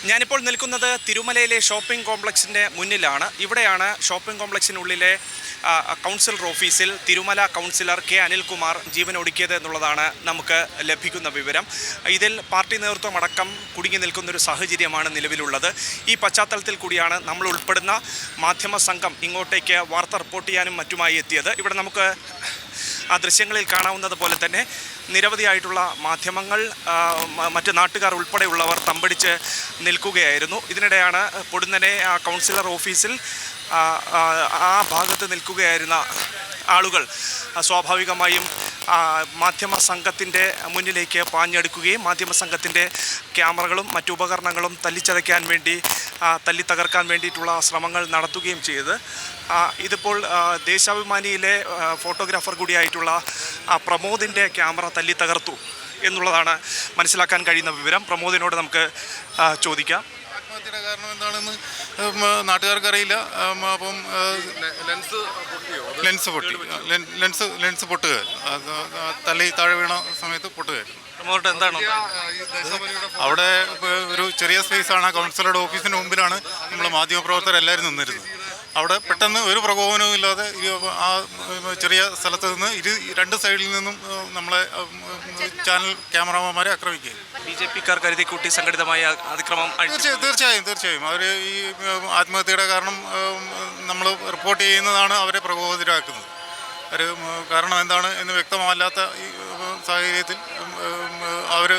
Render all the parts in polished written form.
ഞാനിപ്പോൾ നിൽക്കുന്നത് തിരുമലയിലെ ഷോപ്പിംഗ് കോംപ്ലക്സിൻ്റെ മുന്നിലാണ്. ഇവിടെയാണ് ഷോപ്പിംഗ് കോംപ്ലക്സിനുള്ളിലെ കൗൺസിലർ ഓഫീസിൽ തിരുമല കൗൺസിലർ കെ അനിൽകുമാർ ജീവനൊടുക്കിയത് എന്നുള്ളതാണ് നമുക്ക് ലഭിക്കുന്ന വിവരം. ഇതിൽ പാർട്ടി നേതൃത്വം അടക്കം കുടുങ്ങി നിൽക്കുന്നൊരു സാഹചര്യമാണ് നിലവിലുള്ളത്. ഈ പശ്ചാത്തലത്തിൽ കൂടിയാണ് നമ്മൾ ഉൾപ്പെടുന്ന മാധ്യമ സംഘം ഇങ്ങോട്ടേക്ക് വാർത്ത റിപ്പോർട്ട് ചെയ്യാനും മറ്റുമായി എത്തിയത്. ഇവിടെ നമുക്ക് ആ ദൃശ്യങ്ങളിൽ കാണാവുന്നത് പോലെ തന്നെ നിരവധിയായിട്ടുള്ള മാധ്യമങ്ങൾ, മറ്റ് നാട്ടുകാർ ഉൾപ്പെടെയുള്ളവർ തമ്പടിച്ച് നിൽക്കുകയായിരുന്നു. ഇതിനിടെയാണ് പൊടുന്നനെ ആ കൗൺസിലർ ഓഫീസിൽ ആ ഭാഗത്ത് നിൽക്കുകയായിരുന്ന ആളുകൾ സ്വാഭാവികമായും മാധ്യമ സംഘത്തിൻ്റെ മുന്നിലേക്ക് പാഞ്ഞെടുക്കുകയും മാധ്യമ സംഘത്തിൻ്റെ ക്യാമറകളും മറ്റു ഉപകരണങ്ങളും തല്ലിച്ചതയ്ക്കാൻ വേണ്ടി തല്ലി തകർക്കാൻ വേണ്ടിയിട്ടുള്ള ശ്രമങ്ങൾ നടത്തുകയും ചെയ്ത് ഇതിപ്പോൾ ദേശാഭിമാനിയിലെ ഫോട്ടോഗ്രാഫർ കൂടിയായിട്ടുള്ള പ്രമോദിൻ്റെ ക്യാമറ തല്ലി തകർത്തു എന്നുള്ളതാണ് മനസ്സിലാക്കാൻ കഴിയുന്ന വിവരം. പ്രമോദിനോട് നമുക്ക് ചോദിക്കാം. ആത്മഹത്യയുടെ കാരണം എന്താണെന്ന് നാട്ടുകാർക്കറിയില്ല. അപ്പം ലെൻസ് പൊട്ടുക, തല്ലി താഴെ വീണ സമയത്ത് പൊട്ടുകയായിരുന്നു. എന്താണ് അവിടെ ഒരു ചെറിയ സ്പേസാണ്, കൗൺസിലറുടെ ഓഫീസിന് മുമ്പിലാണ് നമ്മൾ മാധ്യമപ്രവർത്തകർ എല്ലാവരും നിന്നിരുന്നത്. അവിടെ പെട്ടെന്ന് ഒരു പ്രകോപനവും ഇല്ലാതെ ആ ചെറിയ സ്ഥലത്ത് നിന്ന് രണ്ട് സൈഡിൽ നിന്നും നമ്മളെ ചാനൽ ക്യാമറാമാന്മാരെ ആക്രമിക്കുക. BJP-ക്കാർ കരുതിക്കൂട്ടി സംഘടിതമായ അതിക്രമം. തീർച്ചയായും അവർ ഈ ആത്മഹത്യയുടെ കാരണം നമ്മൾ റിപ്പോർട്ട് ചെയ്യുന്നതാണ് അവരെ പ്രകോപിതരാക്കുന്നത്. കാരണം എന്താണ് എന്ന് വ്യക്തമല്ലാത്ത ഈ സാഹചര്യത്തിൽ അവർ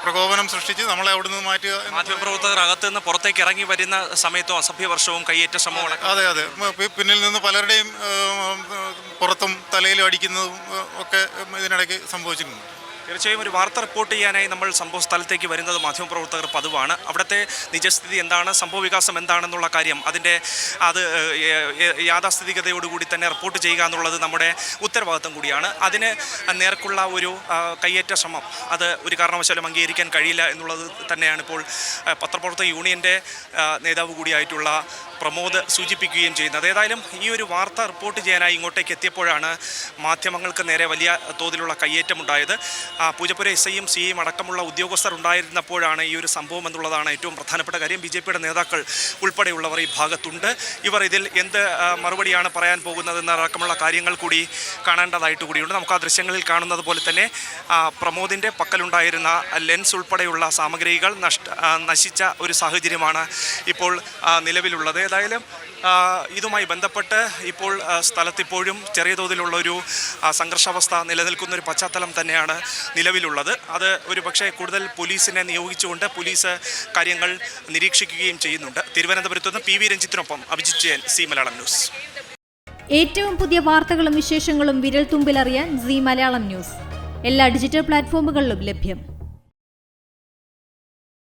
പ്രകോപനം സൃഷ്ടിച്ച് നമ്മളെ അവിടെ നിന്ന് മാറ്റുക. മാധ്യമപ്രവർത്തകർ അകത്ത് നിന്ന് പുറത്തേക്ക് ഇറങ്ങി വരുന്ന സമയത്തും അസഭ്യവർഷവും കയ്യേറ്റ ശ്രമവും. അതെ, പിന്നിൽ നിന്ന് പലരുടെയും പുറത്തും തലയിലും അടിക്കുന്നതും ഒക്കെ ഇതിനിടയ്ക്ക് സംഭവിച്ചിട്ടുണ്ട്. തീർച്ചയായും ഒരു വാർത്ത റിപ്പോർട്ട് ചെയ്യാനായി നമ്മൾ സംഭവ സ്ഥലത്തേക്ക് വരുന്നത് മാധ്യമപ്രവർത്തകർ പതിവാണ്. അവിടുത്തെ നിജസ്ഥിതി എന്താണ്, സംഭവവികാസം എന്താണെന്നുള്ള കാര്യം അത് യാഥാസ്ഥിതികതയോടുകൂടി തന്നെ റിപ്പോർട്ട് ചെയ്യുക എന്നുള്ളത് നമ്മുടെ ഉത്തരവാദിത്തം കൂടിയാണ്. അതിന് നേർക്കുള്ള ഒരു കയ്യേറ്റ ശ്രമം അത് ഒരു കാരണവശാലും അംഗീകരിക്കാൻ കഴിയില്ല എന്നുള്ളത് തന്നെയാണ് ഇപ്പോൾ പത്രപ്രവർത്തക യൂണിയൻ്റെ നേതാവ് കൂടിയായിട്ടുള്ള പ്രമോദ് സൂചിപ്പിക്കുകയും ചെയ്യുന്നത്. ഏതായാലും ഈ ഒരു വാർത്ത റിപ്പോർട്ട് ചെയ്യാനായി ഇങ്ങോട്ടേക്ക് എത്തിയപ്പോഴാണ് മാധ്യമങ്ങൾക്ക് നേരെ വലിയ തോതിലുള്ള കയ്യേറ്റമുണ്ടായത്. പൂജപ്പുര SIയും CIയും അടക്കമുള്ള ഉദ്യോഗസ്ഥർ ഉണ്ടായിരുന്നപ്പോഴാണ് ഈ ഒരു സംഭവം എന്നുള്ളതാണ് ഏറ്റവും പ്രധാനപ്പെട്ട കാര്യം. BJP-യുടെ നേതാക്കൾ ഉൾപ്പെടെയുള്ളവർ ഈ ഭാഗത്തുണ്ട്. ഇവർ ഇതിൽ എന്ത് മറുപടിയാണ് പറയാൻ പോകുന്നതെന്നടക്കമുള്ള കാര്യങ്ങൾ കൂടി കാണേണ്ടതായിട്ട് കൂടിയുണ്ട്. നമുക്ക് ആ ദൃശ്യങ്ങളിൽ കാണുന്നത് പോലെ തന്നെ പ്രമോദിൻ്റെ പക്കലുണ്ടായിരുന്ന ലെൻസ് ഉൾപ്പെടെയുള്ള സാമഗ്രികൾ നശിച്ച ഒരു സാഹചര്യമാണ് ഇപ്പോൾ നിലവിലുള്ളത്. ഏതായാലും ഇതുമായി ബന്ധപ്പെട്ട് ഇപ്പോൾ സ്ഥലത്തിപ്പോഴും ചെറിയ തോതിലുള്ളൊരു സംഘർഷാവസ്ഥ നിലനിൽക്കുന്നൊരു പശ്ചാത്തലം തന്നെയാണ് നിലവിലുള്ളത്. അത് ഒരു പക്ഷേ കൂടുതൽ പോലീസിനെ നിയോഗിച്ചുകൊണ്ട് പോലീസ് കാര്യങ്ങൾ നിരീക്ഷിക്കുകയും ചെയ്യുന്നുണ്ട്. തിരുവനന്തപുരത്ത് നിന്ന് PV രഞ്ജിത്തിനൊപ്പം അഭിജിത്ത് ജയൻ, സി മലയാളം ന്യൂസ്. ഏറ്റവും പുതിയ വാർത്തകളും വിശേഷങ്ങളും വിരൽ തുമ്പിലറിയാൻ സി മലയാളം ന്യൂസ് എല്ലാ ഡിജിറ്റൽ പ്ലാറ്റ്ഫോമുകളിലും ലഭ്യം.